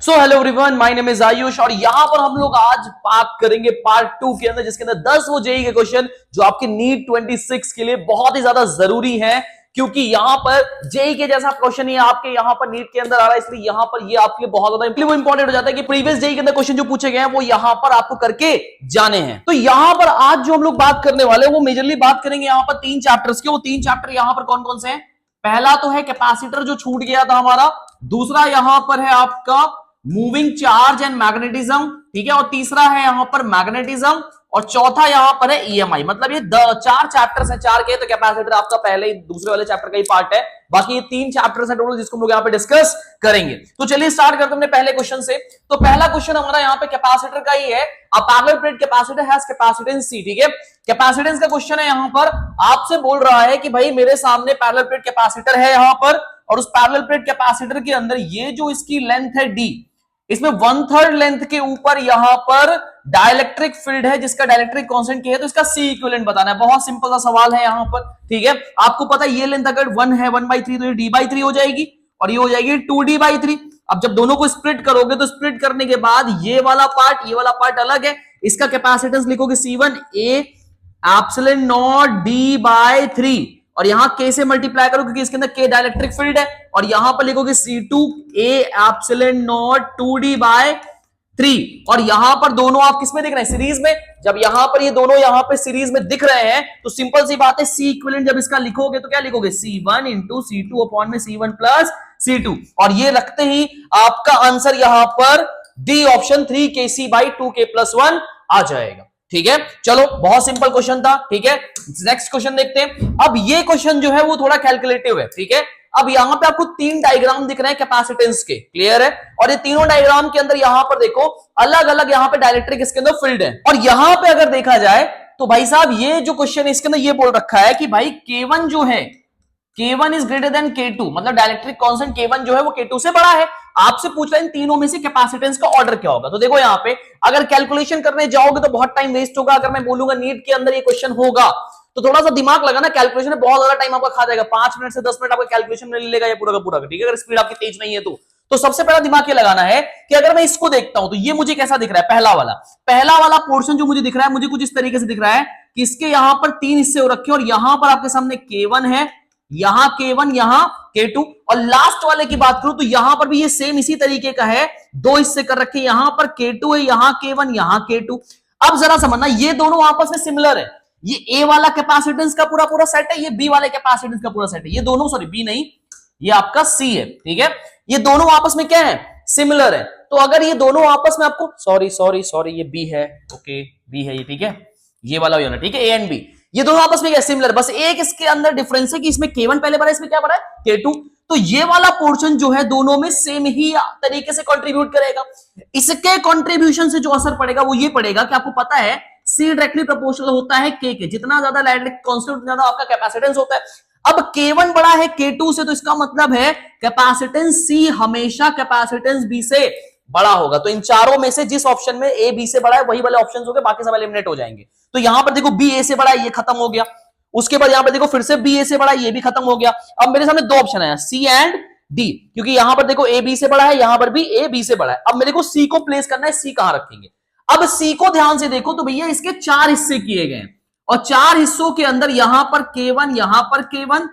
So hello everyone, my name is Ayush और यहां पर हम लोग आज बात करेंगे पार्ट 2 के अंदर, जिसके अंदर 10 वो जेईई के क्वेश्चन जो आपके नीट 26 के लिए बहुत ही ज्यादा जरूरी है, क्योंकि यहां पर जेईई के जैसा क्वेश्चन ही आपके यहां पर नीट के अंदर आ रहा है। इसलिए यहां पर ये आपके लिए बहुत ज्यादा इंपॉर्टेंट हो जाता है कि प्रीवियस जेईई के अंदर क्वेश्चन जो पूछे गए हैं वो यहां पर आपको करके जाने हैं। तो यहां पर आज जो हम लोग बात करने वाले हैं वो मेजरली बात करेंगे यहां पर 3 चैप्टर्स के। वो 3 चैप्टर यहां पर कौन कौन से हैं? पहला तो है कैपेसिटर जो छूट गया था हमारा, दूसरा यहां पर है आपका मूविंग चार्ज एंड मैग्नेटिज्म, ठीक है, और तीसरा है यहां पर मैग्नेटिज्म, और चौथा यहां पर है ईएमआई। मतलब ये 4 चैप्टर्स हैं, 4 के। तो कैपेसिटर आपका पहले दूसरे वाले चैप्टर का ही पार्ट है, बाकी ये 3 चैप्टर्स हैं टोटल जिसको हम लोग यहां पे डिस्कस करेंगे। तो चलिए स्टार्ट करते हैं अपने पहले क्वेश्चन से। तो पहला क्वेश्चन हमारा यहां पे कैपेसिटर का ही है। A parallel plate capacitor has capacitance C, ठीक है। कैपेसिटेंस का क्वेश्चन है यहां पर, आपसे बोल रहा है कि भाई मेरे सामने पैरेलल प्लेट कैपेसिटर है यहां पर, और उस पैरेलल प्लेट कैपेसिटर के अंदर ये जो इसकी लेंथ है D, इसमें 1/3 लेंथ के ऊपर यहां पर डाइलेक्ट्रिक फील्ड है जिसका डाइलेक्ट्रिक कांस्टेंट क्या है, तो इसका C इक्विवेलेंट बताना है। बहुत सिंपल सा सवाल है यहां पर, ठीक है। आपको पता है ये लेंथ अगर 1 है 1/3 तो ये D/3 हो जाएगी, और ये हो जाएगी 2D/3। अब जब दोनों को स्प्लिट करोगे तो स्प्लिट करने के बाद ये वाला पार्ट अलग है, इसका कैपेसिटेंस लिखोगे C1 A epsilon not D/3, और यहां K से मल्टीप्लाई करो क्योंकि इसके अंदर K डाइलेक्ट्रिक फील्ड है, और यहां पर लिखोगे C2 A epsilon not 2D/3, और यहां पर दोनों आप किसमें दिख रहे हैं? सीरीज में। जब यहां पर ये दोनों यहां पे सीरीज में दिख रहे हैं तो सिंपल सी बात है, C इक्विवेलेंट जब इसका लिखोगे तो क्या लिखोगे? C1 इंटू C2 अपॉन में C1 प्लस C2, और ये रखते ही आपका आंसर यहां पर डी ऑप्शन 3KC/2K+1 आ जाएगा, ठीक है। चलो बहुत सिंपल क्वेश्चन था, ठीक है। नेक्स्ट क्वेश्चन देखते हैं। अब ये क्वेश्चन जो है वो थोड़ा कैलकुलेटिव है, ठीक है। अब यहां पे आपको 3 डायग्राम दिख रहे हैं कैपेसिटेंस के, क्लियर है। और ये तीनों डायग्राम के अंदर यहां पर देखो अलग अलग यहां पे डाइलेक्ट्रिक इसके अंदर फील्ड है, और यहां पे अगर देखा जाए तो भाई साहब ये जो क्वेश्चन है इसके अंदर ये बोल रखा है कि भाई K1 जो है, K1 is greater than K2, मतलब डाइलेक्ट्रिक कांस्टेंट K1 जो है वो K2 से बड़ा है। आपसे पूछ रहा है इन तीनों में से कैपेसिटेंस का ऑर्डर क्या होगा। तो देखो यहां पे अगर कैलकुलेशन करने जाओगे तो बहुत टाइम वेस्ट होगा। अगर मैं बोलूंगा नीट के अंदर ये क्वेश्चन होगा तो थोड़ा सा दिमाग लगाना, कैलकुलेशन में बहुत ज्यादा टाइम आपका खा जाएगा, 5 मिनट से 10 मिनट आपका कैलकुलेशन में ले लेगा ये पूरा का पूरा, ठीक है। अगर स्पीड आपकी तेज नहीं है तो सबसे पहला दिमाग ये लगाना है कि अगर मैं इसको देखता हूं तो ये मुझे कैसा दिख रहा है? पहला वाला पोर्शन जो मुझे दिख रहा है, मुझे कुछ इस तरीके से दिख रहा है कि इसके यहां पर 3 हिस्से हो रखे हैं, और यहां पर आपके सामने K1 है, यहां K1, यहां K2, और लास्ट वाले की बात करूं तो यहां पर भी ये सेम इसी तरीके का है, 2 हिस्से कर रखे, यहां पर K2 है, यहां K1, यहां K2। अब जरा समझना, ये दोनों आपस में सिमिलर है। ये A वाला कैपेसिटेंस का पूरा सेट है, ये B वाले कैपेसिटेंस का पूरा सेट है। ये दोनों, सॉरी B नहीं, ये आपका C है, ठीक है। ये दोनों आपस में क्या है? सिमिलर है। तो अगर ये दोनों आपस में आपको, सॉरी ये B है, ओके B है ये, ठीक है, ये वाला हो जाना, ठीक है, A एंड B, ये दोनों आपस में क्या सिमिलर, बस एक इसके अंदर डिफरेंस है कि इसमें K1 पहले बढ़ा है, इसमें क्या बढ़ा है? K2। तो ये वाला पोर्शन जो है दोनों में सेम ही तरीके से कंट्रीब्यूट करेगा। इसके कंट्रीब्यूशन से जो असर पड़ेगा वो ये पड़ेगा कि आपको पता है C डायरेक्टली प्रोपोर्शनल होता है K के, जितना ज्यादा डायरेक्ट कांस्टेंट उतना ज्यादा आपका कैपेसिटेंस होता है। अब K1 बड़ा है K2 से, तो इसका मतलब है कैपेसिटेंस C हमेशा कैपेसिटेंस B से बड़ा होगा। तो इन चारों में से जिस ऑप्शन में A B से बड़ा है वही वाले ऑप्शंस होंगे, बाकी सब एलिमिनेट हो जाएंगे। तो यहां पर देखो B A से बड़ा है, ये खत्म हो गया। उसके बाद यहां पर देखो फिर से B A से बड़ा है, ये भी खत्म हो गया। अब मेरे सामने 2 ऑप्शन है, C एंड D, क्योंकि यहां पर देखो A B से बड़ा है, यहां पर भी A B से बड़ा है। अब मेरे को C को प्लेस करना है, C कहां रखेंगे? अब C को ध्यान से देखो तो भैया इसके 4 हिस्से किए गए हैं, और 4 हिस्सों के अंदर यहां पर K1, यहां पर K1,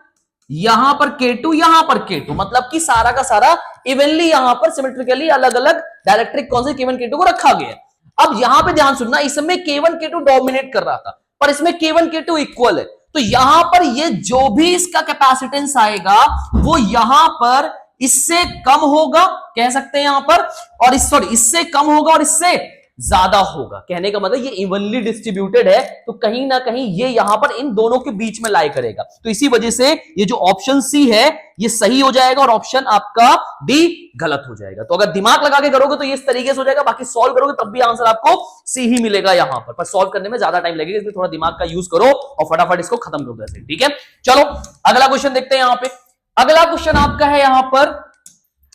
यहां पर K2, यहां पर K2, मतलब कि सारा का सारा इवनली यहां पर सिमेट्रिकली अलग अलग डायलेक्ट्रिक कांस्टेंट K1 K2 को रखा गया है। अब यहां पे ध्यान सुनना, इसमें K1 K2 डोमिनेट कर रहा था, पर इसमें K1 K2 इक्वल है। तो यहां पर ये जो भी इसका कैपेसिटेंस आएगा वो यहां पर इससे कम होगा, कह सकते हैं यहां पर, और इससे कम होगा और इससे ज्यादा होगा। कहने का मतलब ये इवनली डिस्ट्रीब्यूटेड है, तो कहीं ना कहीं ये यहां पर इन दोनों के बीच में लाई करेगा। तो इसी वजह से ये जो ऑप्शन C है ये सही हो जाएगा, और ऑप्शन आपका D गलत हो जाएगा। तो अगर दिमाग लगा के करोगे तो ये इस तरीके से हो जाएगा, बाकी सॉल्व करोगे तब भी आंसर आपको C ही मिलेगा यहां पर सॉल्व करने में ज्यादा टाइम लगेगा, इसलिए थोड़ा दिमाग का यूज करो और फटाफट इसको खत्म कर दो ऐसे, ठीक है। चलो अगला क्वेश्चन देखते हैं। यहां पे अगला क्वेश्चन आपका है यहां पर,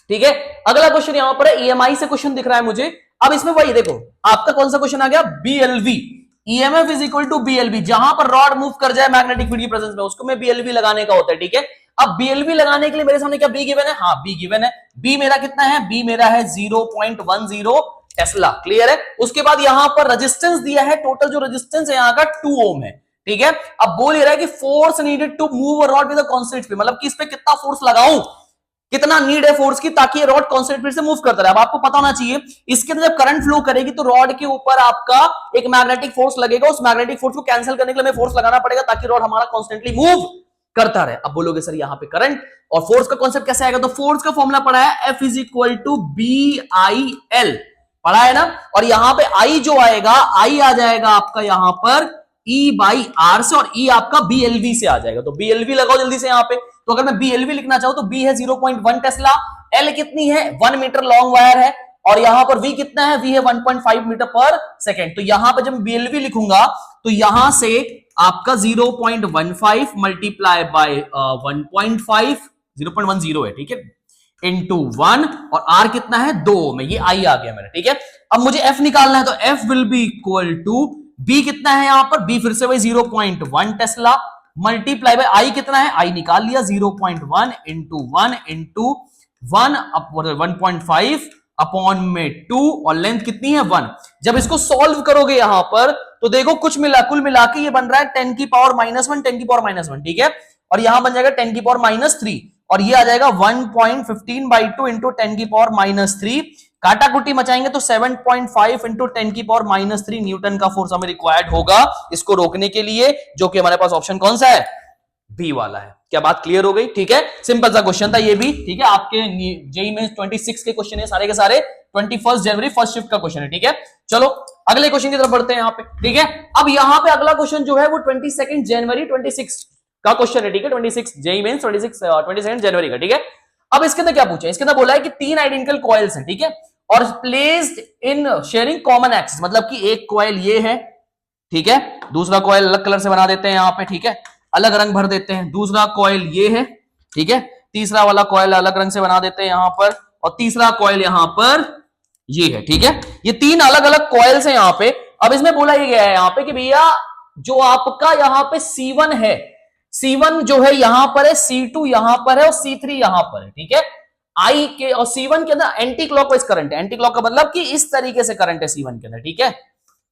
ठीक है, अगला क्वेश्चन यहां पर है EMI से क्वेश्चन दिख रहा है मुझे। अब इसमें वही देखो आपका कौन सा क्वेश्चन आ गया? BLV, EMF is equal to BLV, जहां पर रॉड मूव कर जाए मैग्नेटिक फील्ड की प्रेजेंस में उसको में BLV लगाने का होता है, ठीक है। अब BLV लगाने के लिए मेरे सामने क्या B गिवन है? हाँ B गिवन है। B मेरा कितना है? B मेरा है 0.10 टेस्ला। क्लियर है? उसके बाद यहां पर रेजिस्टेंस दिया है, टोटल जो रेजिस्टेंस है यहां का 2 ओम है। ठीक है, अब बोल ये रहा है कि force needed to move a rod with a constant speed, मतलब कि इस पे कितना फोर्स लगाऊं, कितना नीड है फोर्स की ताकि ये रॉड कांस्टेंट स्पीड से मूव करता रहे। अब आपको पता होना चाहिए इसके अंदर जब करंट फ्लो करेगी तो रॉड के ऊपर आपका एक मैग्नेटिक फोर्स लगेगा, उस मैग्नेटिक फोर्स को कैंसिल करने के लिए हमें फोर्स लगाना पड़ेगा ताकि रॉड हमारा कांस्टेंटली मूव करता रहे। अब बोलोगे सर यहाँ पे करंट और फोर्स का कॉन्सेप्ट कैसे आएगा? तो फोर्स का फॉर्मूला पढ़ा है F is equal to BIL, पढ़ा है ना। और यहां पे I जो आएगा, I आ जाएगा आपका यहां पर E/R से, और E आपका BLV से आ जाएगा। तो BLV लगाओ जल्दी से यहां पे। तो अगर मैं BLV लिखना चाहूं तो B है 0.1 टेस्ला, L कितनी है? 1 मीटर लॉन्ग वायर है, और यहां पर V कितना है? V है 1.5 मीटर पर सेकेंड। तो यहां पर जब BLV लिखूंगा तो यहां से आपका 0.15 मल्टीप्लाई बाय 1.5, 0.10 है, ठीक है, इंटू 1, और R कितना है? 2 में, ये I आ गया मेरा। ठीक है, अब मुझे F निकालना है तो F will be equal to B कितना है यहां पर? B फिर से वही 0.1 टेस्ला मल्टीप्लाई बाय I कितना है? I निकाल लिया 0.1 इंटू 1 इंटू 1 1.5 अपॉन में 2, और लेंथ कितनी है? 1। जब इसको सॉल्व करोगे यहां पर तो देखो कुछ कुल मिला के ये बन रहा है 10 की पावर -1, 10 की पावर -1, ठीक है, और यहां बन जाएगा 10 की पावर -3, और ये आ जाएगा 1.15/2 इंटू 10 की पावर -3। काटा कुटी मचाएंगे तो 7.5 इंटू 10 की पावर -3 न्यूटन का फोर्स हमें रिक्वायर्ड होगा इसको रोकने के लिए, जो कि हमारे पास ऑप्शन कौन सा है? बी वाला है। क्या बात क्लियर हो गई? ठीक है, सिंपल सा क्वेश्चन था ये भी। ठीक है, आपके जेईई में 26 के क्वेश्चन है सारे के सारे, 21 जनवरी फर्स्ट शिफ्ट का क्वेश्चन है। ठीक है, चलो अगले क्वेश्चन की तरफ बढ़ते हैं यहाँ पे। ठीक है, अब यहाँ पे अगला क्वेश्चन जो है वो 22 जनवरी 26 का क्वेश्चन है। ठीक है, 26 जेईई में 22 जनवरी का। ठीक है, अब इसके अंदर क्या पूछा है? इसके अंदर बोला है कि 3 आइडेंटिकल कॉइल्स हैं, ठीक है, और placed in sharing common axis, मतलब कि एक कॉइल ये है, ठीक है, दूसरा कॉइल अलग कलर से बना देते हैं यहाँ पे, ठीक है, अलग रंग भर देते हैं, दूसरा कॉइल ये है, ठीक है, तीसरा वाला कॉइल अलग रंग से बना देते हैं यहां पर, और तीसरा कॉइल यहां पर ये है। ठीक है, ये 3 अलग अलग कॉइल्स हैं यहां पे। अब इसमें बोला ये गया है यहां पे कि भैया जो आपका यहां पे C1 है, C1 जो है यहां पर है, C2 यहां पर है, और C3 यहां पर है। ठीक है, I के और C1 के अंदर एंटी क्लॉकवाइज करंट है। एंटी क्लॉक का मतलब कि इस तरीके से करंट है C1 के अंदर, ठीक है,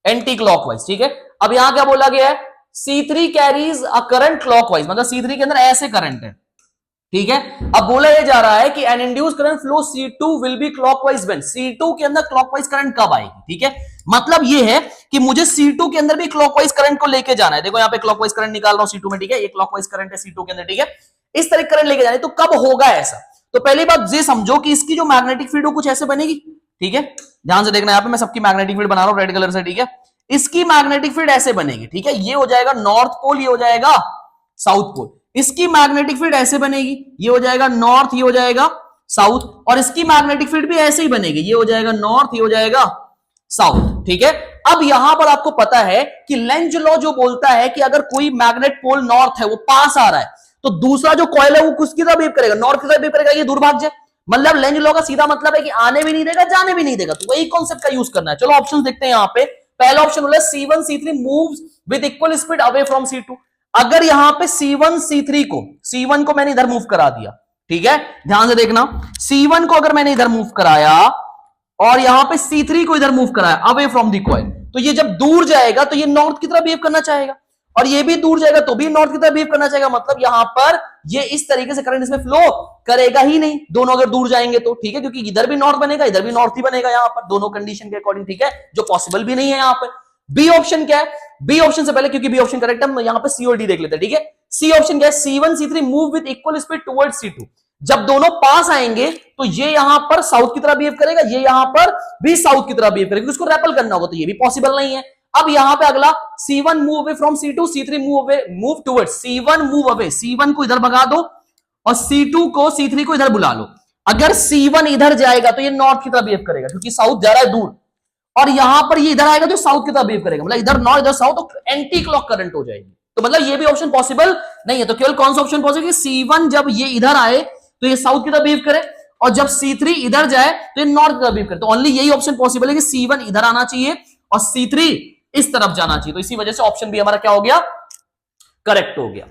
एंटी क्लॉकवाइज। ठीक है, अब यहां क्या बोला गया है? C3 carries a current clockwise, मतलब C3 के अंदर ऐसे करंट है। ठीक है, अब बोला ये जा रहा है कि an induce current flow C2 will be clockwise when, C2 के अंदर क्लॉकवाइज करंट कब आएगी? ठीक है, मतलब ये है कि मुझे C2 के अंदर भी क्लॉकवाइज करंट को लेके जाना है। देखो यहाँ पे क्लॉकवाइज करंट निकाल रहा हूं C2 में, ठीक है, ये क्लॉकवाइज करंट है C2 के अंदर, ठीक है, इस तरह करंट लेके जाना है। तो कब होगा ऐसा? तो पहली बात ये समझो कि इसकी जो मैग्नेटिक फील्ड हो कुछ ऐसे बनेगी। ठीक है, ध्यान से देखना, यहाँ पे मैं सबकी मैग्नेटिक फील्ड बना रहा हूं रेड कलर से। ठीक है, इसकी मैग्नेटिक फील्ड ऐसे बनेगी। ठीक है, ये हो जाएगा नॉर्थ पोल, ये हो जाएगा साउथ पोल। इसकी मैग्नेटिक फील्ड ऐसे बनेगी, ये हो जाएगा नॉर्थ, ये हो जाएगा साउथ, और इसकी मैग्नेटिक फील्ड भी ऐसे ही बनेगी, ये हो जाएगा नॉर्थ, ये हो जाएगा साउथ। ठीक है, अब यहां पर आपको पता है कि लेंज लॉ जो बोलता है कि अगर कोई मैग्नेट पोल नॉर्थ है वो पास आ रहा है तो दूसरा जो कॉइल है वो किसकी तरफ बिहेव करेगा? नॉर्थ की तरफ बिहेव करेगा, ये दूर भाग जाए। मतलब लेंज लॉ का सीधा मतलब है कि आने भी नहीं देगा, जाने भी नहीं देगा। तो वही कॉन्सेप्ट का यूज करना है। चलो ऑप्शन देखते हैं यहां पे। पहला ऑप्शन बोला C1 C3 moves with equal speed away from C2। अगर यहां पे C1 C3 को, C1 को मैंने इधर मूव करा दिया, ठीक है, ध्यान से देखना, C1 को अगर मैंने इधर मूव कराया और यहां पे C3 को इधर मूव कराया अवे फ्रॉम द कॉइल, तो ये जब दूर जाएगा तो ये नॉर्थ की तरफ बिहेव करना चाहेगा, और ये भी दूर जाएगा तो भी नॉर्थ की तरफ बिहेव करना चाहेगा। मतलब यहां पर ये इस तरीके से करंट इसमें फ्लो करेगा ही नहीं, दोनों अगर दूर जाएंगे तो। ठीक है, क्योंकि इधर भी नॉर्थ बनेगा, इधर भी नॉर्थ ही बनेगा यहां पर, दोनों कंडीशन के अकॉर्डिंग। ठीक है, जो पॉसिबल भी नहीं है यहां पर। बी ऑप्शन क्या है? बी ऑप्शन से पहले, क्योंकि बी ऑप्शन करेक्ट है, यहां पे सी और डी देख लेते हैं। ठीक है, सी ऑप्शन क्या है? C1 C3 move with equal speed towards C2। जब दोनों पास आएंगे तो ये यहां पर साउथ की तरफ बिहेव करेगा, ये यहां पर भी साउथ की तरफ बिहेव करेगा, उसको रैपल करना होगा, तो ये भी पॉसिबल नहीं है। अब यहां पे अगला C1 move away from C2, C3 move towards C1 move away, C1 को इधर भगा दो और C2 को C3 को इधर बुला लो। अगर C1 इधर जाएगा तो ये नॉर्थ की तरफ बिहेव करेगा, क्योंकि साउथ जा रहा है दूर, और यहां पर ये इधर आएगा तो साउथ की तरफ बिहेव करेगा, मतलब इधर नॉर्थ इधर साउथ, तो एंटी क्लॉक करंट हो जाएगी। तो मतलब ये भी ऑप्शन पॉसिबल नहीं है। तो केवल कौन सा ऑप्शन पॉसिबल है? C1 जब ये इधर आए तो ये साउथ की तरफ बिहेव करे, और जब C3 इधर जाए तो ये नॉर्थ की तरफ बिहेव करे। तो ओनली यही ऑप्शन पॉसिबल है कि C1 इधर आना चाहिए और C3 इस तरफ जाना चाहिए। तो इसी वजह से ऑप्शन बी हमारा क्या हो गया? करेक्ट हो गया।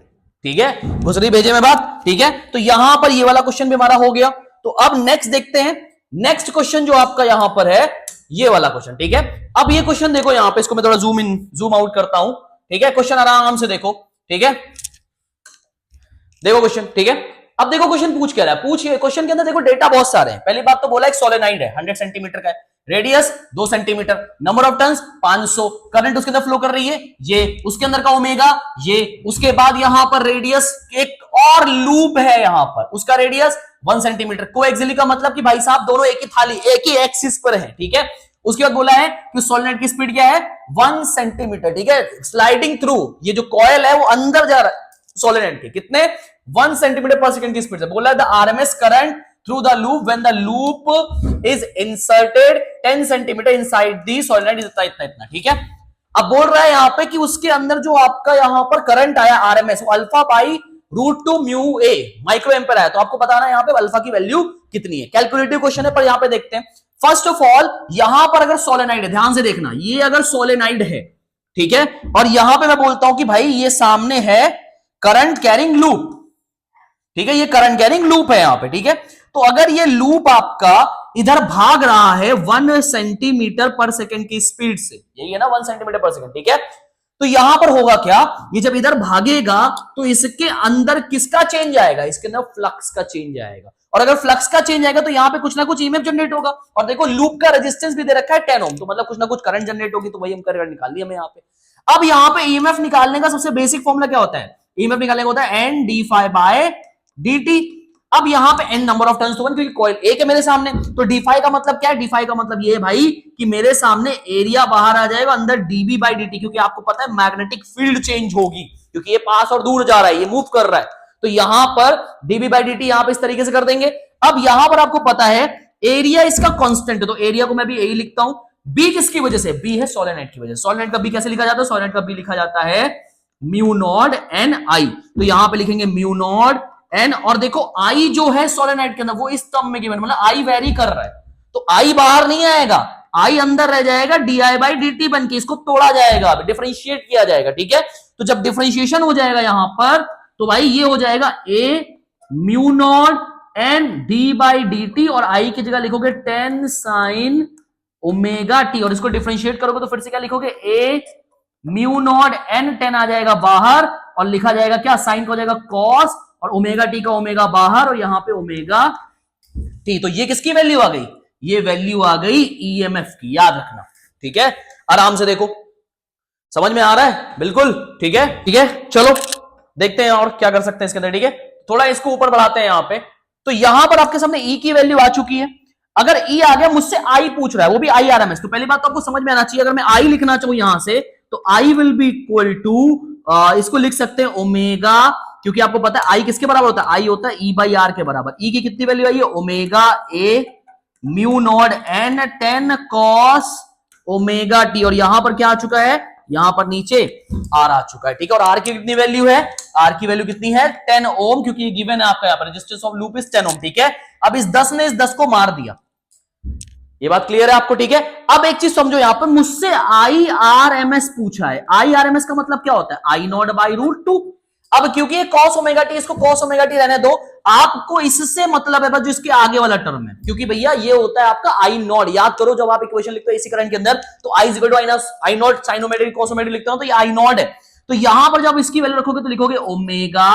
ठीक है, घुस रही भेजे में बात, ठीक है। तो यहां पर ये वाला क्वेश्चन भी हमारा हो गया। तो अब नेक्स्ट देखते हैं, नेक्स्ट क्वेश्चन जो आपका यहां पर है ये वाला क्वेश्चन, ठीक है। अब ये क्वेश्चन देखो यहां पे, इसको मैं थोड़ा जूम इन जूम आउट करता हूं, ठीक है। क्वेश्चन आराम से देखो, ठीक है, देखो क्वेश्चन, ठीक है। अब देखो क्वेश्चन पूछ क्या रहा है, पूछिए क्वेश्चन के अंदर देखो डेटा बहुत सारे हैं। पहली बात तो बोला एक सोलेनाइड है 100 सेंटीमीटर का है, radius 2 centimetre, number of turns 500, current उसके अंदर फ्लो कर रही है ये, उसके अंदर का ओमेगा ये, उसके बाद यहां पर रेडियस एक और लूप है यहां पर, उसका रेडियस 1 सेंटीमीटर। कोएक्सियली का मतलब कि भाई साहब दोनों एक ही थाली एक ही एक्सिस पर है, ठीक है। उसके बाद बोला है कि सोलेनाइड की स्पीड क्या है 1 सेंटीमीटर, ठीक है। स्लाइडिंग थ्रू, ये जो कॉयल है वो अंदर जा रहा है सोलेनाइड के, कितने 1 सेंटीमीटर पर सेकंड की स्पीड से। बोला the RMS current through the loop when the loop is inserted 10 centimetre inside the solenoid, इतना इतना इतना, ठीक है। अब बोल रहा है यहां पे कि उसके अंदर जो आपका यहां पर करंट आया आरएमएस वो alpha by √2 mu A micro emperor आया। तो आपको बताना है यहां पे अल्फा की वैल्यू कितनी है। कैलकुलेटिव क्वेश्चन है पर यहां पे देखते हैं। फर्स्ट ऑफ ऑल यहां पर अगर सोलेनाइड है, ध्यान से देखना, ये अगर सोलेनाइड है, ठीक है, और यहां पे मैं बोलता हूं कि भाई ये सामने है करंट कैरिंग लूप, ठीक है, ये करंट कैरिंग लूप है यहां पे, ठीक है। तो अगर ये लूप आपका इधर भाग रहा है 1 सेंटीमीटर पर सेकंड की स्पीड से, यही है ना 1 सेंटीमीटर पर सेकंड, ठीक है। तो यहां पर होगा क्या, ये जब इधर भागेगा तो इसके अंदर किसका चेंज आएगा, इसके अंदर फ्लक्स का चेंज आएगा। और अगर फ्लक्स का चेंज आएगा तो यहां पे कुछ ना कुछ ईएमएफ जनरेट होगा। और देखो लूप का रेजिस्टेंस भी दे रखा है 10 ओम, तो मतलब कुछ ना कुछ करंट जनरेट होगी, तो वही हम करंट निकाल लिया हमें यहां पे। अब यहां पे ईएमएफ निकालने का सबसे बेसिक फॉर्मूला क्या होता है, ईएमएफ निकालने का होता है N d phi by dt। अब यहां पे n नंबर ऑफ टर्न्स तो 1, क्योंकि कॉइल एक है मेरे सामने, तो d5 का मतलब क्या है, d5 का मतलब ये है भाई कि मेरे सामने एरिया बाहर आ जाएगा अंदर dB बाई dt, क्योंकि आपको पता है मैग्नेटिक फील्ड चेंज होगी, क्योंकि ये पास और दूर जा रहा है, ये मूव कर रहा है। तो यहां पर dB बाई dt यहां पे इस तरीके से कर देंगे। अब यहां पर आपको पता है एरिया इसका कांस्टेंट है, तो एरिया को मैं भी यही लिखता हूं। b किसकी वजह से, b है सोलेनाइड की वजह से। सोलेनाइड का b कैसे लिखा जाता है, सोलेनाइड का b लिखा जाता है म्यू नॉट एन आई। तो यहां पे लिखेंगे म्यू नॉट एन, और देखो आई जो है सोलेनाइड के अंदर वो इस टर्म में गिवन, मतलब आई वेरी कर रहा है, तो आई बाहर नहीं आएगा, आई अंदर रह जाएगा D I by d T बन के, इसको तोड़ा जाएगा, डिफरेंशिएट किया जाएगा, ठीक है। तो जब डिफरेंशिएशन हो जाएगा यहां पर, तो भाई ये हो जाएगा A mu naught N d by d t, और आई की जगह लिखोगे 10 साइन ओमेगा टी, और इसको डिफरेंशिएट करोगे तो फिर से क्या लिखोगे, ए म्यू नॉट एन, 10 आ जाएगा बाहर और लिखा जाएगा क्या, साइन का हो जाएगा कॉस, और ओमेगा टी का ओमेगा बाहर, और यहां पे ओमेगा टी। तो ये किसकी वैल्यू आ गई, ये वैल्यू आ गई ईएमएफ की, याद रखना, ठीक है। आराम से देखो, समझ में आ रहा है, बिल्कुल ठीक है, ठीक है। चलो देखते हैं और क्या कर सकते हैं इसके अंदर, ठीक है। थोड़ा इसको ऊपर बढ़ाते हैं यहां पे। तो यहां पर आपके सामने ई की वैल्यू आ चुकी है। अगर ई आ गया, मुझसे आई पूछ रहा है, वो भी आई आरएमएस, तो पहली बात तो आपको समझ में आना चाहिए, अगर मैं आई लिखना चाहूं यहां से, तो I will be equal to, इसको लिख सकते हैं ओमेगा, क्योंकि आपको पता है आई किसके बराबर होता है, आई होता है ई बाई आर के बराबर। ई की कितनी वैल्यू आई है, omega A mu naught N 10 cos omega T, और यहां पर क्या आ चुका है, यहां पर नीचे आर आ चुका है, ठीक है। और आर की कितनी वैल्यू है, आर की वैल्यू कितनी है 10 ओम, क्योंकि ये गिवन है आपका यहां पर रेजिस्टेंस ऑफ लूप इज 10 ओम, ठीक है। अब इस 10 ने इस 10 को मार दिया, ये बात क्लियर है आपको, ठीक है। अब एक चीज समझो, यहां पर मुझसे आई आर एम एस पूछा है, आई आर एम एस का मतलब क्या होता है, आई नॉट बाई √2। अब क्योंकि ये कॉस ओमेगा टी, इसको कॉस ओमेगा टी रहने दो, आपको इससे मतलब है बस जो इसके आगे वाला टर्म है, क्योंकि भैया ये होता है आपका आई नॉट। याद करो जब आप इक्वेशन लिखते हो एसी करंट के अंदर, तो I equal to I naught sine omega t cos omega t लिखते हो, तो ये आई नॉट है। तो यहां पर जब इसकी वैल्यू रखोगे तो लिखोगे ओमेगा,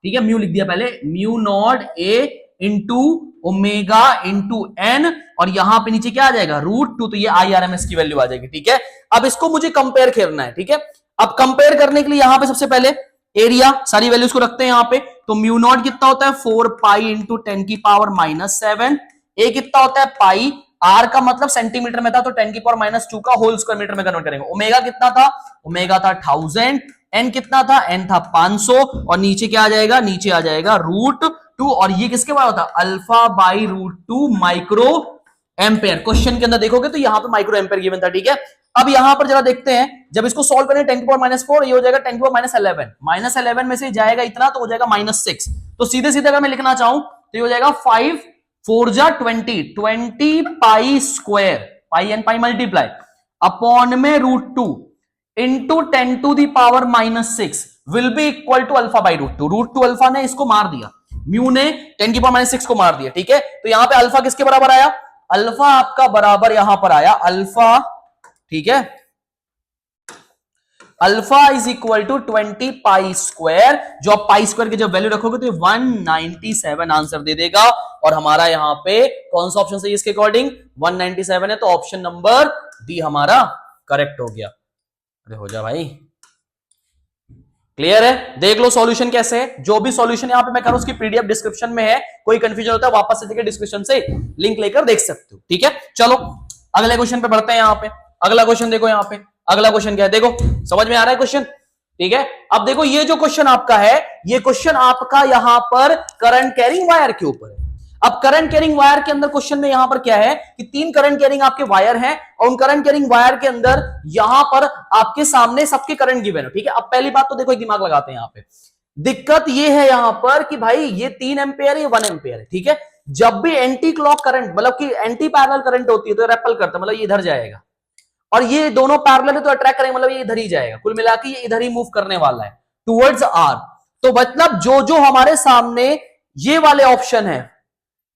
ठीक है, म्यू लिख दिया पहले, mu not A into omega into N, और यहां पे नीचे क्या आ जाएगा √2, तो ये IRMS की वैल्यू आ जाएगी, ठीक है। अब इसको मुझे कंपेयर करना है, ठीक है। अब कंपेयर करने के लिए यहां पे सबसे पहले एरिया सारी वैल्यूज को रखते हैं यहां पे। तो म्यू नॉट कितना होता है 4 पाई इंटू 10 की पावर -7, ए कितना होता है पाई, आर का मतलब सेंटीमीटर में था तो 10 की पावर -2 का होल स्क्वायर मीटर में कन्वर्ट करेंगे। ओमेगा कितना था, ओमेगा था 1000, एन कितना था, एन था 500, और नीचे क्या आ जाएगा, नीचे आ जाएगा √2, और ये किसके बराबर होता है alpha by √2 micro ampere. Question के अंदर देखोगे तो यहां पे माइक्रो एम्पेयर गिवन था, ठीक है। अब यहां पर जरा देखते हैं, जब इसको सॉल्व करें 10 की पावर -4, ये हो जाएगा 10 की पावर -11, -11 में से जाएगा इतना तो हो जाएगा -6, तो सीधे सीधे अगर मैं लिखना चाहूं तो ये हो जाएगा 5 4 जा 20 pi square, pi and pi multiply upon में √2 into 10⁻⁻6 will be equal to alpha by √2। √2 alpha ने इसको मार दिया, म्यू ने 10⁻⁻6 को मार दिया, ठीक है। तो यहां पे अल्फा किसके बराबर आया, अल्फा आपका बराबर यहां पर आया अल्फा, ठीक है, alpha is equal to 20 pi square. जो आप पाई स्क्वायर की जब वैल्यू रखोगे तो 197 आंसर दे देगा। और हमारा यहां पे कौन सा ऑप्शन सही है इसके अकॉर्डिंग, 197 है, तो ऑप्शन नंबर डी हमारा करेक्ट हो गया। अरे हो जा भाई, क्लियर है। देख लो सॉल्यूशन कैसे है, जो भी सॉल्यूशन यहां पे मैं कर रहा हूं उसकी पीडीएफ डिस्क्रिप्शन में है, कोई कंफ्यूजन होता है वापस से देखिए डिस्क्रिप्शन से लिंक लेकर देख सकते हो, ठीक है। चलो अगले क्वेश्चन पे बढ़ते हैं। यहां पे अगला क्वेश्चन देखो, यहां पे अगला क्वेश्चन क्या है, देखो समझ में आ रहा है क्वेश्चन, ठीक है। अब देखो ये जो क्वेश्चन आपका है, ये क्वेश्चन आपका यहां पर करंट कैरिंग वायर के ऊपर है। अब करंट कैरिंग वायर के अंदर क्वेश्चन में यहां पर क्या है कि 3 करंट कैरिंग आपके वायर हैं और उन करंट कैरिंग वायर के अंदर यहां पर आपके सामने सबके करंट गिवन है, ठीक है। अब पहली बात तो देखो एक दिमाग लगाते हैं यहां पे, दिक्कत ये है यहां पर कि भाई ये 3 एम्पेयर, ये 1 एम्पेयर है, ठीक है। जब भी एंटी क्लॉक करंट मतलब कि एंटी पैरेलल करंट होती है तो रेपल करता है, मतलब ये इधर जाएगा, और ये दोनों पैरेलल है तो अट्रैक्ट करेंगे, मतलब ये इधर ही जाएगा, कुल मिला के ये इधर ही मूव करने वाला है टुवर्ड्स आर। तो मतलब जो जो हमारे सामने ये वाले ऑप्शन है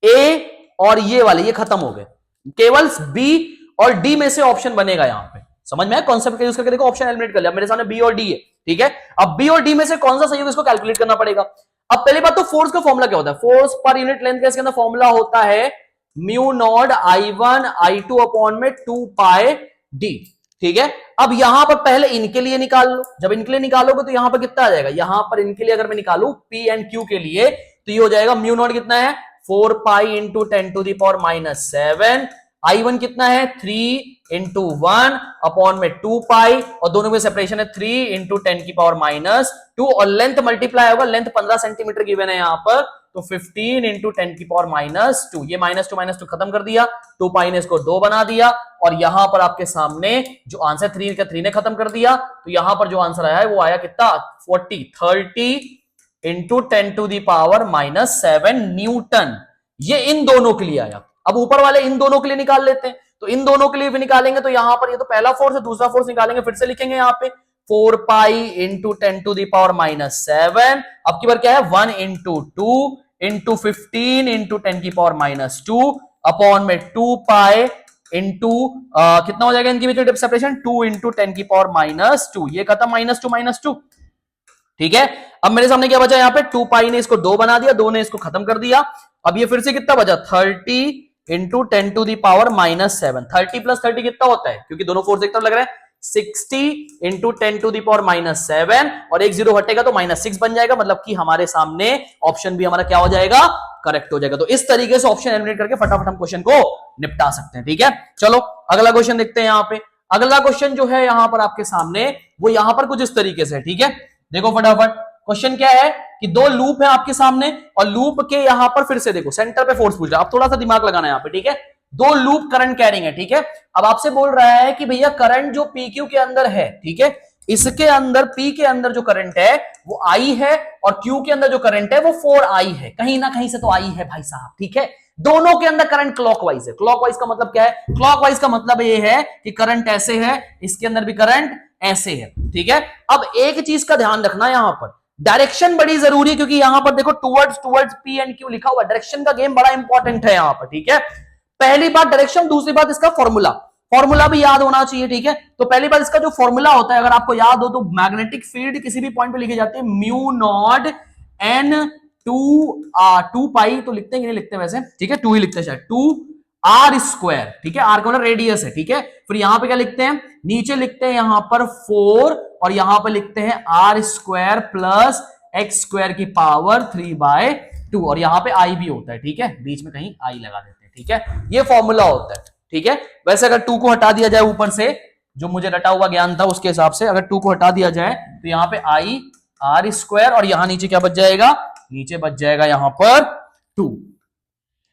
ए और ये वाले, ये खत्म हो गए, केवल बी और डी में से ऑप्शन बनेगा। यहां पे समझ में कॉन्सेप्ट का यूज करके देखो, ऑप्शन एलिमिनेट कर लिया, मेरे सामने बी और डी है, ठीक है। अब बी और डी में से कौन सा सही होगा इसको कैलकुलेट करना पड़ेगा। अब पहली बात तो फोर्स का फॉर्मूला क्या होता है, फोर्स पर यूनिट लेंथ का इसके अंदर फॉर्मूला होता है mu not I1 I2 upon में 2 पाई डी, ठीक है। अब यहां पर पहले इनके लिए निकाल लो, जब इनके लिए निकालोगे तो यहां पर कितना आ जाएगा, यहां पर इनके लिए अगर मैं निकालू पी एंड क्यू के लिए तो ये हो जाएगा म्यू नॉट कितना है 4 पाई इंटू 10⁻⁻7, I1 कितना है 3 इंटू 1 अपॉन में 2 पाई, और दोनों में सेपरेशन है 3 इंटू 10⁻⁻2, और लेंथ मल्टीप्लाई होगा, लेंथ 15 सेंटीमीटर गिवन है यहां पर, तो 15 इंटू 10⁻⁻2, ये -2 खत्म कर दिया, 2 पाई ने इसको 2 बना दिया, और यहां पर आपके सामने जो आंसर 3 का 3 ने खत्म कर दिया, तो यहां पर जो आंसर आया है वो आया कितना 30 इंटू 10⁻⁻7 न्यूटन। ये इन दोनों के लिए आया। अब ऊपर वाले इन दोनों के लिए निकाल लेते हैं, तो इन दोनों के लिए भी निकालेंगे, तो यहां पर ये तो पहला फोर्स है, दूसरा फोर्स निकालेंगे, फिर से लिखेंगे यहां पे 4 पाई इंटू 10⁻⁻7, अब की बार क्या है 1 इंटू 2 इंटू 15 इंटू 10⁻⁻2 अपॉन में 2 पाई इंटू कितना हो जाएगा इनके बीच में सेपरेशन 2 इंटू 10⁻⁻2, ये खत्म -2 ठीक है। अब मेरे सामने क्या बचा यहाँ पे 2 पाई ने इसको 2 बना दिया, 2 ने इसको खत्म कर दिया, अब ये फिर से कितना बचा 30 इंटू 10⁻⁻7, 30 प्लस 30 कितना होता है, क्योंकि दोनों फोर्स एक तरफ लग रहा है 60 इंटू 10⁻⁻7, और एक जीरो हटेगा तो -6 बन जाएगा, मतलब कि हमारे सामने ऑप्शन भी हमारा क्या हो जाएगा करेक्ट हो जाएगा। तो इस तरीके से ऑप्शन एलिमिनेट करके फटाफट हम क्वेश्चन को निपटा सकते हैं, ठीक है। चलो अगला क्वेश्चन देखते हैं। यहाँ पे अगला क्वेश्चन जो है यहाँ पर आपके सामने वो यहाँ पर कुछ इस तरीके से, ठीक है। देखो फटाफट क्वेश्चन क्या है कि 2 लूप है आपके सामने, और लूप के यहां पर फिर से देखो सेंटर पे फोर्स पूछ रहा है, अब थोड़ा सा दिमाग लगाना है यहां पे, ठीक है। 2 लूप करंट कैरिंग है, ठीक है। अब आपसे बोल रहा है कि भैया करंट जो PQ के अंदर है, ठीक है, इसके अंदर P के अंदर जो करंट है वो I है, और Q के अंदर जो करंट है वो 4I है, कहीं ना कहीं से तो I है भाई साहब, ठीक है। दोनों के अंदर करंट क्लॉकवाइज है। क्लॉकवाइज का मतलब क्या है, क्लॉकवाइज का मतलब ये है कि करंट ऐसे है, इसके अंदर भी करंट ऐसे है, ठीक है। अब एक चीज का ध्यान रखना यहां पर, डायरेक्शन बड़ी जरूरी है, क्योंकि यहां पर देखो टुवर्ड्स P एंड Q लिखा हुआ, डायरेक्शन का गेम बड़ा इंपॉर्टेंट है यहां पर, ठीक है। पहली बात डायरेक्शन, दूसरी बात इसका फॉर्मूला भी याद होना चाहिए, ठीक है। तो पहली बात इसका जो फॉर्मूला होता है अगर आपको याद हो तो मैग्नेटिक फील्ड किसी भी पॉइंट पे लिखी जाती है म्यू नॉट N 2 पाई, तो लिखते हैं कि नहीं लिखते वैसे, ठीक है, 2 ही लिखते हैं शायद, 2 R स्क्वायर, ठीक है, R का मतलब रेडियस है, ठीक है। फिर यहां पे क्या लिखते हैं, नीचे लिखते हैं यहां पर 4, और यहां पर लिखते हैं R square plus x square की पावर 3/2, और यहां पे I भी होता है, ठीक है, बीच में कहीं I लगा देते हैं, ठीक है। ये फॉर्मूला होता है, ठीक है। वैसे अगर 2 को हटा दिया जाए ऊपर से, जो मुझे रटा हुआ ज्ञान था उसके हिसाब से, अगर 2 को हटा दिया जाए तो यहाँ पे I R स्क्वायर, और यहां नीचे क्या बच जाएगा, नीचे बच जाएगा यहां पर 2,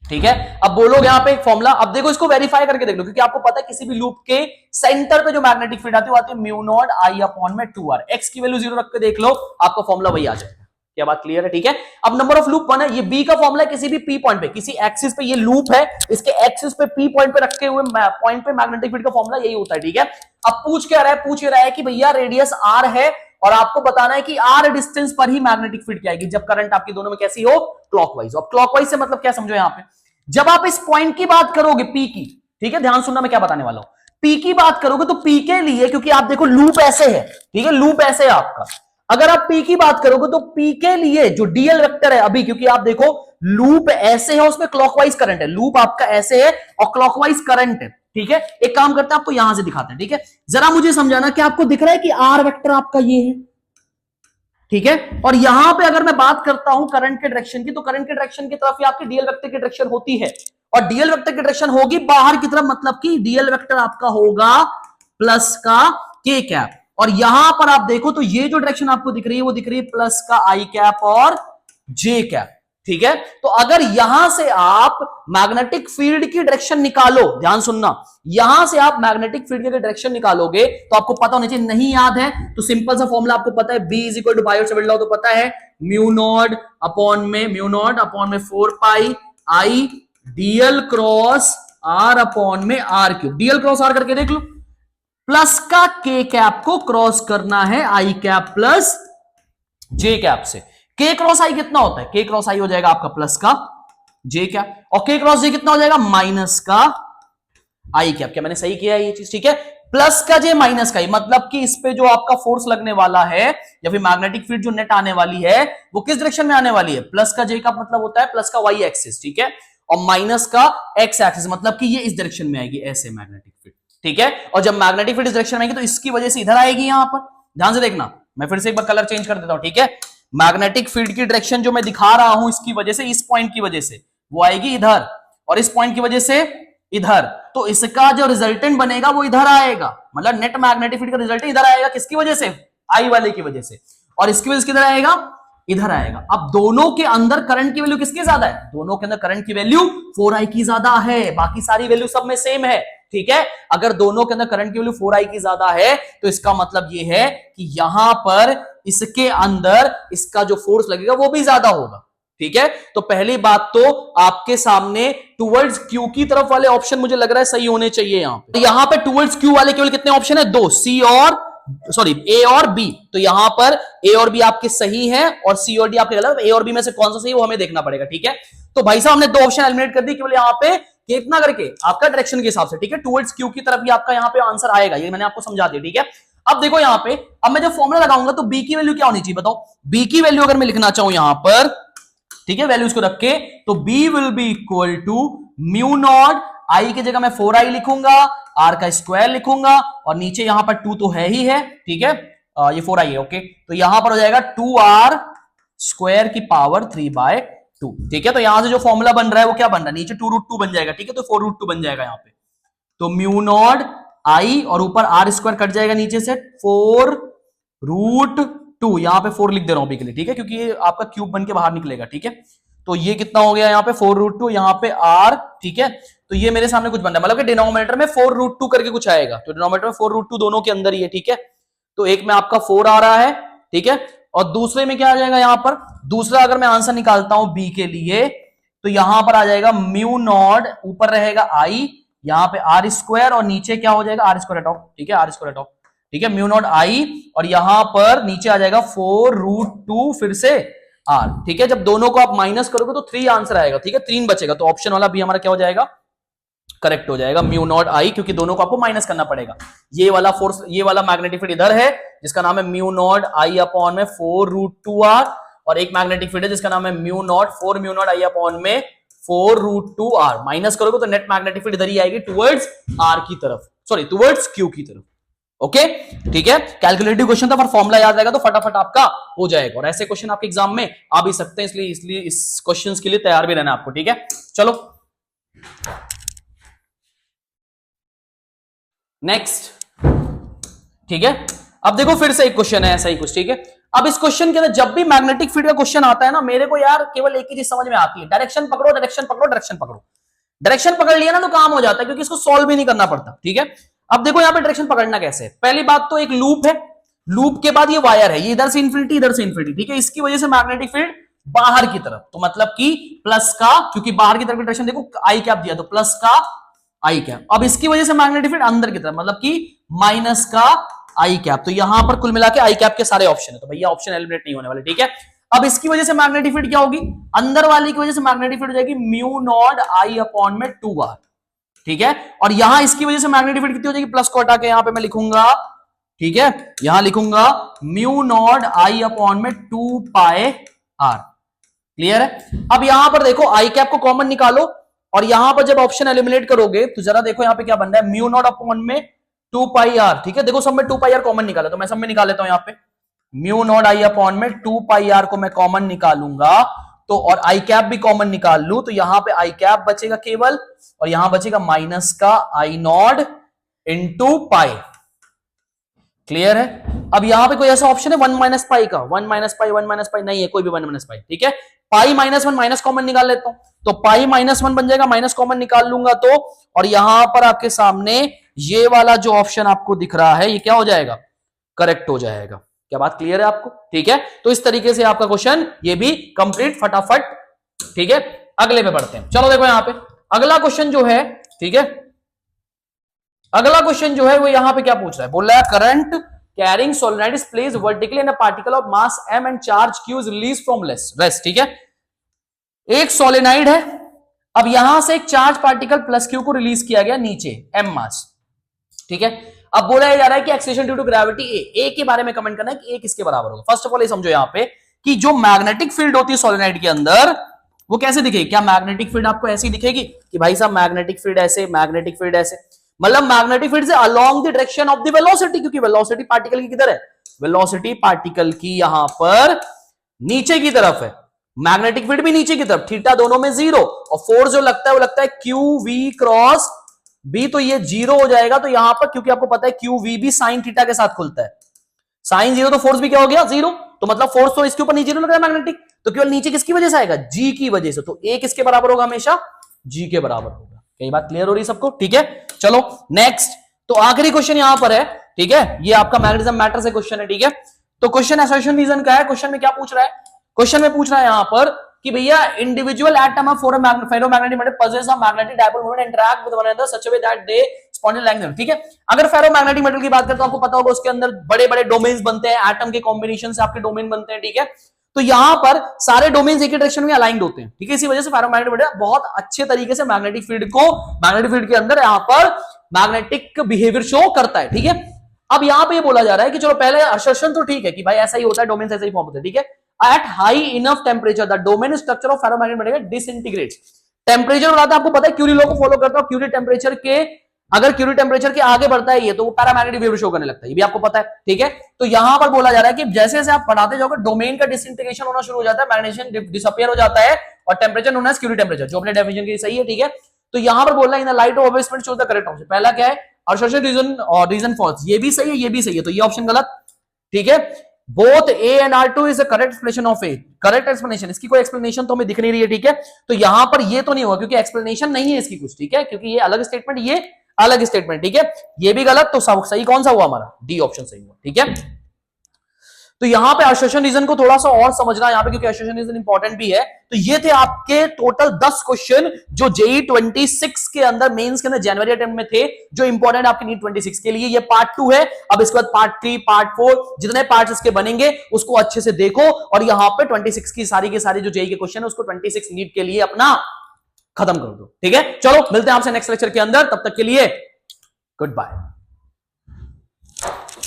ठीक है। अब बोलोगे यहां पे एक फॉर्मूला, अब देखो इसको वेरीफाई करके देख लो, क्योंकि आपको पता है किसी भी लूप के सेंटर पे जो मैग्नेटिक फील्ड आती है वो आती है म्यू नॉट I अपॉन में 2R, x की वैल्यू 0 रख के देख लो, आपका फॉर्मूला वही आ जाएगा, क्या बात क्लियर है? ठीक है, अब नंबर ऑफ लूप 1 है, ये बी का फॉर्मूला है किसी भी पी पॉइंट पे, किसी एक्सिस पे ये लूप है, इसके एक्सिस पे पी पॉइंट पे रखे हुए पॉइंट पे मैग्नेटिक फील्ड का फॉर्मूला यही होता है। ठीक है, अब पूछ क्या रहा है, पूछ रहा है कि भैया रेडियस आर है और आपको बताना है कि आर डिस्टेंस पर ही मैग्नेटिक फील्ड क्या आएगी जब करंट आपकी दोनों में कैसी हो, क्लॉकवाइज। अब क्लॉकवाइज से मतलब क्या समझो यहां पे, जब आप इस पॉइंट की बात करोगे पी की, ठीक है, ध्यान सुनना मैं क्या बताने वाला हूं, पी की बात करोगे तो पी के लिए, क्योंकि आप देखो लूप ऐसे है, ठीक है, लूप ऐसे है आपका, अगर आप पी की बात करोगे तो पी के लिए जो डीएल वेक्टर है अभी, क्योंकि आप देखो लूप ऐसे है, उसमें क्लॉकवाइज करंट है, लूप आपका ऐसे है और क्लॉकवाइज करंट है। ठीक है, एक काम करते हैं आपको यहां से दिखाते हैं। ठीक है, जरा मुझे समझाना कि आपको दिख रहा है कि आर वेक्टर आपका ये है, ठीक है, और यहां पे अगर मैं बात करता हूं करंट के डायरेक्शन की, तो करंट के डायरेक्शन की तरफ ही आपकी डीएल वेक्टर की डायरेक्शन होती है, और डीएल वेक्टर की डायरेक्शन होगी बाहर की तरफ, मतलब कि डीएल वेक्टर आपका होगा प्लस का के कैप, और यहां पर आप देखो तो ये जो डायरेक्शन आपको दिख रही है वो दिख रही है प्लस का आई कैप और जे कैप। ठीक है, तो अगर यहां से आप मैग्नेटिक फील्ड की डायरेक्शन निकालो, ध्यान सुनना, यहां से आप मैग्नेटिक फील्ड की डायरेक्शन निकालोगे तो आपको पता होना चाहिए, नहीं याद है तो सिंपल सा फॉर्मूला आपको पता है, B is equal to Biot Savart law तो पता है, म्यू नॉट अपॉन में 4 pi I dl cross r upon में r cube, dl cross r करके देख लो, प्लस का के कैप को क्रॉस करना है आई कैप प्लस जे कैप से, के क्रॉस आई कितना होता है, के क्रॉस आई हो जाएगा आपका प्लस का जे कैप, और के क्रॉस जे कितना हो जाएगा माइनस का आई कैप। क्या मैंने सही किया है ये चीज? ठीक है, प्लस का जे माइनस का, मतलब कि इस पे जो आपका फोर्स लगने वाला है या फिर मैग्नेटिक फील्ड जो नेट आने वाली है वो किस डायरेक्शन में आने वाली है, प्लस का जे का मतलब होता है प्लस का वाई एक्सिस, ठीक है, और माइनस का एक्स एक्सिस, मतलब कि ये इस डायरेक्शन में आएगी ऐसे मैग्नेटिक फील्ड। ठीक है, और जब मैग्नेटिक फील्ड इस डायरेक्शन में आएगी तो इसकी वजह से इधर आएगी, यहां पर ध्यान से देखना, मैं फिर से एक बार कलर चेंज कर देता हूं। ठीक है, मैग्नेटिक फील्ड की डायरेक्शन जो मैं दिखा रहा हूं इसकी वजह से, इस पॉइंट की वजह से वो आएगी इधर, और इस पॉइंट की वजह से इधर, तो इसका जो रिजल्टेंट बनेगा वो इधर आएगा, मतलब नेट मैग्नेटिक फील्ड का रिजल्टेंट इधर आएगा, किसकी वजह से, आई वाले की वजह से, और इसकी वजह से किधर आएगा, इधर आएगा। अब दोनों के अंदर करंट की वैल्यू किसकी ज्यादा है, दोनों के अंदर करंट की वैल्यू 4i की ज्यादा है, बाकी सारी वैल्यू सब में सेम है। ठीक है, अगर दोनों के अंदर करंट की वैल्यू 4i की ज्यादा है तो इसका मतलब यह है कि यहां पर इसके अंदर इसका जो फोर्स लगेगा वो भी ज्यादा होगा। ठीक है, तो पहली बात तो आपके सामने टुवर्ड्स क्यू की तरफ वाले ऑप्शन मुझे लग रहा है सही होने चाहिए। यहां पे टुवर्ड्स क्यू वाले केवल कितने ऑप्शन है, दो, सी और ए और बी, तो यहां पर ए और बी आपके सही हैं और सी और डी आपके गलत, ए और बी में से कौन सा सही वो हमें देखना पड़ेगा। ठीक है, तो भाई साहब हमने दो ऑप्शन एलिमिनेट कर दी केवल यहां पे कितना करके आपका डायरेक्शन के हिसाब से। ठीक है, टुवर्ड्स क्यू की तरफ ही आपका यहां पे आंसर आएगा, ये मैंने आपको समझा दिया। ठीक है, अब देखो यहां पे, अब मैं जब फॉर्मूला लगाऊंगा तो बी की वैल्यू क्या होनी चाहिए बताओ, बी की वैल्यू अगर मैं लिखना चाहूं यहां पर, ठीक है, वैल्यूज को रख के, तो b will be equal to mu naught, I की जगह मैं 4i लिखूंगा, r का स्क्वायर लिखूंगा, और नीचे यहां पर 2 तो है ही है। ठीक है, ये 4i है, ओके, तो यहां पर हो जाएगा 2r स्क्वायर की पावर 3/2। ठीक है, तो यहां से जो फॉर्मूला बन रहा है वो क्या बन रहा है, नीचे 2√2 बन जाएगा। ठीक है, तो 4√2 बन जाएगा यहां पे, तो म्यू नॉट आई और ऊपर r स्क्वायर कट जाएगा नीचे से 4√2, यहां पे 4 लिख दे रहा हूं के लिए, ठीक है, क्योंकि ये आपका क्यूब बन के बाहर निकलेगा। ठीक है, तो ये कितना हो गया यहाँ पे 4√2, यहाँ पे r। ठीक है, तो ये मेरे सामने कुछ बन रहा है, मतलब कि डिनोमिनेटर में 4√2 करके कुछ आएगा, तो डिनोमिनेटर में 4√2 दोनों के अंदर ही है। ठीक है, तो एक में आपका 4 आ रहा है, ठीक है, और दूसरे में क्या आ जाएगा, यहां पर दूसरा अगर मैं आंसर निकालता हूं बी के लिए, तो यहां पर आ जाएगा म्यू नॉट, ऊपर रहेगा आई, यहाँ पे आर स्क्वायर, और नीचे क्या हो जाएगा r स्क्वायर हटाओ। ठीक है, r स्क्वायर हटाओ, ठीक है, म्यू नॉट आई, और यहां पर नीचे आ जाएगा 4√2 फिर से r। ठीक है, जब दोनों को आप माइनस करोगे तो 3 आंसर आएगा। ठीक है, 3 बचेगा, तो ऑप्शन वाला भी हमारा क्या हो जाएगा, करेक्ट हो जाएगा, म्यू नॉट आई, क्योंकि दोनों को आपको माइनस करना पड़ेगा। ये वाला फोर्स, ये वाला मैग्नेटिक फील्ड इधर है जिसका नाम है म्यू नॉट आई अपॉन में 4√2r, और एक मैग्नेटिक फील्ड है जिसका नाम है mu not 4 mu naught I upon में 4√2r। माइनस करोगे तो नेट मैग्नेटिक फील्ड इधर ही आएगी टुवर्ड्स r की तरफ, सॉरी टुवर्ड्स q की तरफ। ओके, ठीक है, कैलकुलेटिव क्वेश्चन था पर फॉर्मूला याद रहेगा तो फटाफट आपका हो जाएगा, और ऐसे क्वेश्चन आपके एग्जाम में आ भी सकते हैं, इसलिए इस क्वेश्चंस के लिए तैयार भी रहना आपको। ठीक है, चलो नेक्स्ट। ठीक है, अब देखो फिर से एक क्वेश्चन है ऐसा ही कुछ। ठीक है, अब इस क्वेश्चन के अंदर जब भी मैग्नेटिक फील्ड का क्वेश्चन आता है ना, मेरे को यार केवल एक ही चीज समझ में आती है, डायरेक्शन पकड़ो, डायरेक्शन पकड़ो, डायरेक्शन पकड़ो। डायरेक्शन पकड़ लिया ना तो काम हो जाता है, क्योंकि इसको सॉल्व भी नहीं करना पड़ता। ठीक है, अब देखो यहाँ पे डायरेक्शन पकड़ना कैसे है। पहली बात तो एक लूप है, लूप के बाद ये वायर है, ये इधर से इन्फिनिटी इधर से इन्फिनिटी, ठीक है। इसकी वजह से मैग्नेटिक फील्ड बाहर की तरफ, तो मतलब कि प्लस का, क्योंकि बाहर की तरफ डायरेक्शन देखो आई कैप दिया तो प्लस का आई कैप। अब इसकी वजह से मैग्नेटिक फील्ड अंदर की तरफ, मतलब कि माइनस का आई कैप। तो यहां पर कुल मिला के आई कैप के सारे ऑप्शन है, तो भैया ऑप्शन एलिमिनेट नहीं होने वाले, ठीक है। अब इसकी वजह से मैग्नेटिक फील्ड क्या होगी, अंदर वाली की वजह से मैग्नेटिक फील्ड हो जाएगी म्यू नॉट आई अपॉन में 2r, ठीक है। और यहां इसकी वजह से मैग्नेटिक फील्ड कितनी हो जाएगी, प्लस को हटा के यहां पे मैं लिखूंगा, ठीक है, यहां लिखूंगा म्यू नॉट आई अपॉन में 2 पाई r। क्लियर है। अब यहां पर देखो आई कैप को कॉमन निकालो, और यहां पर जब ऑप्शन एलिमिनेट करोगे तो जरा देखो यहां पे क्या बन रहा है, म्यू नॉट अपॉन में 2 पाई r, ठीक है। देखो सब में 2 पाई r कॉमन निकाला, तो मैं सब में निकाल लेता हूं यहां पे म्यू नॉट आई अपॉन में 2 पाई r को मैं कॉमन निकालूंगा, तो और आई कैप भी कॉमन निकाल लू, तो यहां पे आई कैप बचेगा केवल, और यहां बचेगा माइनस का आई नॉट इंटू पाई। क्लियर है। अब यहां पे कोई ऐसा ऑप्शन है 1 माइनस पाई का, 1 माइनस पाई 1 माइनस पाई नहीं है, कोई भी 1 माइनस पाई, ठीक है। पाई माइनस 1 माइनस कॉमन निकाल लेता हूं, तो पाई माइनस 1 बन जाएगा, माइनस कॉमन निकाल लूंगा तो, और यहां पर आपके सामने ये वाला जो ऑप्शन आपको दिख रहा है ये क्या हो जाएगा, करेक्ट हो जाएगा। क्या बात क्लियर है आपको, ठीक है। तो इस तरीके से आपका क्वेश्चन ये भी कंप्लीट फटाफट, ठीक है। अगले पे बढ़ते हैं, चलो देखो यहां पे अगला क्वेश्चन जो है, ठीक है, अगला क्वेश्चन जो है वो यहां पे क्या पूछ रहा है, बोल रहा है current carrying solenoid is placed vertically in a particle of mass m and charge q is release from rest, ठीक है। एक सोलेनोइड है, अब यहां से एक चार्ज पार्टिकल प्लस q को रिलीज किया गया नीचे m मास, ठीक है। अब बोला जा रहा है कि acceleration due to gravity a के बारे में कमेंट करना है कि a किसके बराबर होगा। फर्स्ट ऑफ ऑल ये समझो यहां पे कि जो मैग्नेटिक फील्ड होती है सोलेनोइड के अंदर वो कैसे दिखेगी, क्या मैग्नेटिक फील्ड आपको ऐसी दिखेगी कि भाई साहब मैग्नेटिक फील्ड ऐसे, मैग्नेटिक फील्ड ऐसे, मतलब मैग्नेटिक फील्ड से along the direction of the velocity, क्योंकि वेलोसिटी पार्टिकल की किधर है, वेलोसिटी पार्टिकल की यहां पर नीचे की तरफ है, मैग्नेटिक फील्ड भी नीचे की तरफ, थीटा दोनों में 0, और फोर्स जो लगता है वो लगता है क्यू वी क्रॉस बी, तो ये 0 हो जाएगा। तो यहां पर क्योंकि आपको पता है क्यू वी भी साइन थीटा के साथ खुलता है, साइन 0 तो फोर्स भी क्या हो गया 0, तो मतलब फोर्स तो इसके ऊपर नीचे लग रहा है मैग्नेटिक, तो केवल नीचे किसकी वजह से आएगा, जी की वजह से, तो ए किसके बराबर होगा, हमेशा जी के बराबर होगा। कई बात क्लियर हो रही है सबको, ठीक है। चलो नेक्स्ट, तो आखिरी क्वेश्चन यहां पर है, ठीक है, ये आपका मैग्नेटिज्म मैटर से क्वेश्चन है, ठीक है। तो क्वेश्चन असर्शन रीजन का है, क्वेश्चन में क्या पूछ रहा है, क्वेश्चन में पूछ रहा है यहां पर कि भैया individual atom of ferromagnetic material possess a magnetic dipole moment interact with one another such a way that they spontaneously, ठीक है। अगर फेरोमैग्नेटिक मटेरियल की बात करें तो आपको पता होगा उसके अंदर बड़े बड़े डोमेन्स बनते हैं, एटम के कॉम्बिनेशन से आपके डोमेन बनते हैं, ठीक है। तो यहां पर सारे डोमेन्स एक ही डायरेक्शन में अलाइंड होते हैं, ठीक है। इसी वजह से फेरोमैग्नेटिक मटेरियल बहुत अच्छे तरीके से मैग्नेटिक फील्ड को, मैग्नेटिक फील्ड के अंदर यहां पर मैग्नेटिक बिहेवियर शो करता है, ठीक है। अब यहां पे ये बोला जा रहा है कि चलो पहले असर्शन तो ठीक है कि भाई ऐसा ही होता है, डोमेन ऐसे ही फॉर्म होते हैं, ठीक है। At high enough temperature, the domain structure of ferromagnetic material disintegrates. Temperature बढ़ाता है, आपको पता है क्यूरी लॉ को फॉलो करता है, क्यूरी टेम्परेचर के, अगर क्यूरी टेम्परेचर के आगे बढ़ता है ये तो वो पैरामैग्नेटिक वेव शो करने लगता है, ये भी आपको पता है, ठीक है। तो यहां पर बोला जा रहा है कि जैसे जैसे आप बढ़ाते जाओगे डोमेन का डिसइंटीग्रेशन होना शुरू हो जाता है, मैग्नेटाइजेशन डिसअपियर हो जाता है, और temperature known as Curie temperature, जो अपने डेफिनेशन के सही है, ठीक है। तो यहां पर बोल रहा है in the light of above statement choose the correct option. पहला क्या है, असर्शन रीजन और रीजन फॉल्स, ये भी सही है ये भी सही है, तो ये ऑप्शन गलत, ठीक है। Both A and R2 is the correct explanation of A, correct explanation, इसकी कोई एक्सप्लेनेशन तो हमें दिख नहीं रही है, ठीक है। तो यहां पर ये तो नहीं होगा क्योंकि एक्सप्लेनेशन नहीं है इसकी कुछ, ठीक है, क्योंकि ये अलग स्टेटमेंट, ये अलग स्टेटमेंट, ठीक है। ये भी गलत, तो सही कौन सा हुआ हमारा, डी ऑप्शन सही हुआ, ठीक है। तो यहां पे असर्शन रीजन को थोड़ा सा और समझना यहां पे, क्योंकि असर्शन रीजन इंपॉर्टेंट भी है। तो ये थे आपके टोटल 10 क्वेश्चन जो जेई 26 के अंदर, मेंस के अंदर जनवरी अटेम्प्ट में थे, जो इंपॉर्टेंट आपके नीट 26 के लिए। ये पार्ट 2 है, अब इसके बाद पार्ट 3, पार्ट 4, जितने पार्ट्स इसके बनेंगे उसको अच्छे से देखो, और यहां पे 26 की सारी के सारी जो जेई के क्वेश्चन है उसको 26 नीट के लिए अपना खत्म कर दो, ठीक है। चलो मिलते हैं आपसे नेक्स्ट लेक्चर के अंदर, तब तक के लिए गुड बाय।